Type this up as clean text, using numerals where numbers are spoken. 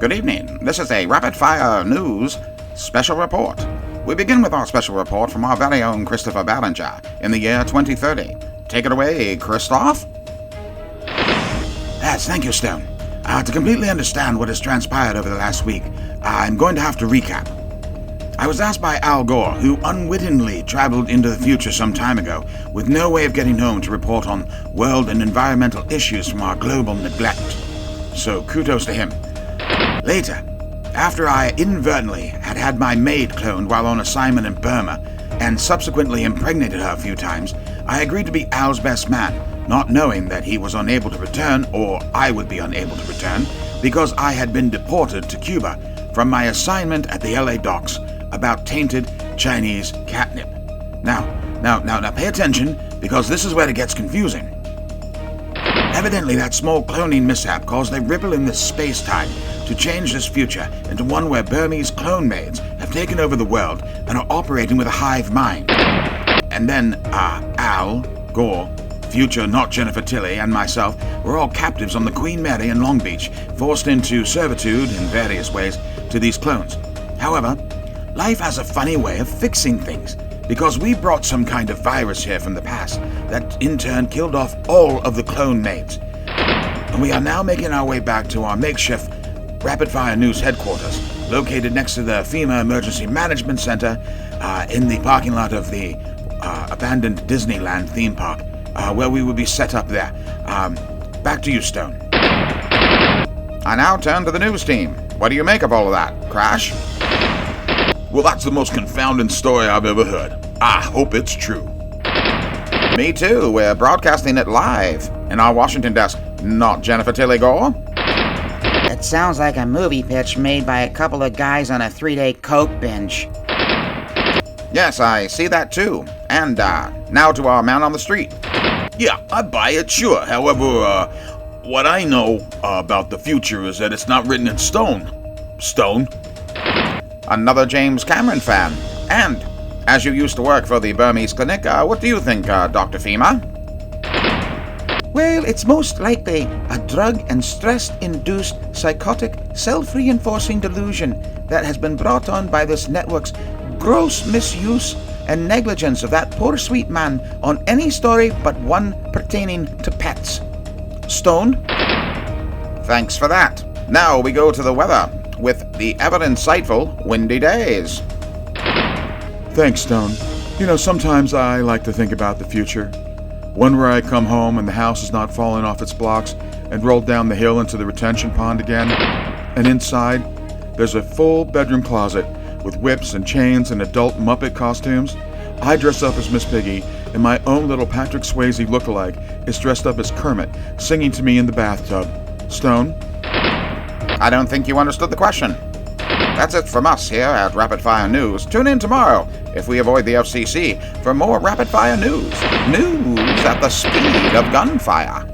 Good evening. This is a rapid-fire news special report. We begin with our special report from our very own Christopher Barrenger in the year 2030. Take it away, Christoph. Yes, thank you, Stone. To completely understand what has transpired over the last week, I'm going to have to recap. I was asked by Al Gore, who unwittingly traveled into the future some time ago, with no way of getting home to report on world and environmental issues from our global neglect. So kudos to him. Later, after I inadvertently had my maid cloned while on assignment in Burma, and subsequently impregnated her a few times, I agreed to be Al's best man, not knowing that he was unable to return, or I would be unable to return, because I had been deported to Cuba from my assignment at the LA docks about tainted Chinese catnip. Now, pay attention, because this is where it gets confusing. Evidently, that small cloning mishap caused a ripple in this space-time to change this future into one where Burmese clone maids have taken over the world and are operating with a hive mind. And then, Al, Gore, future not Jennifer Tilly, and myself were all captives on the Queen Mary in Long Beach, forced into servitude in various ways to these clones. However, life has a funny way of fixing things, because we brought some kind of virus here from the past that in turn killed off all of the clone maids. And we are now making our way back to our makeshift rapid-fire news headquarters, located next to the FEMA Emergency Management Center in the parking lot of the abandoned Disneyland theme park, where we will be set up there. Back to you, Stone. I now turn to the news team. What do you make of all of that, Crash? Well, that's the most confounding story I've ever heard. I hope it's true. Me too. We're broadcasting it live in our Washington desk. Not Jennifer Tilly Gore. It sounds like a movie pitch made by a couple of guys on a 3-day coke binge. Yes, I see that too. And now to our man on the street. Yeah, I buy it, sure. However, what I know about the future is that it's not written in stone. Stone. Another James Cameron fan. And, as you used to work for the Burmese clinic, what do you think, Dr. FEMA? Well, it's most likely a drug and stress-induced psychotic self-reinforcing delusion that has been brought on by this network's gross misuse and negligence of that poor sweet man on any story but one pertaining to pets. Stone? Thanks for that. Now we go to the weather with the ever-insightful Windy Days. Thanks, Stone. You know, sometimes I like to think about the future. One where I come home and the house is not falling off its blocks and rolled down the hill into the retention pond again. And inside, there's a full bedroom closet with whips and chains and adult Muppet costumes. I dress up as Miss Piggy, and my own little Patrick Swayze lookalike is dressed up as Kermit, singing to me in the bathtub. Stone? I don't think you understood the question. That's it from us here at Rapid Fire News. Tune in tomorrow, if we avoid the FCC, for more Rapid Fire News. News at the speed of gunfire.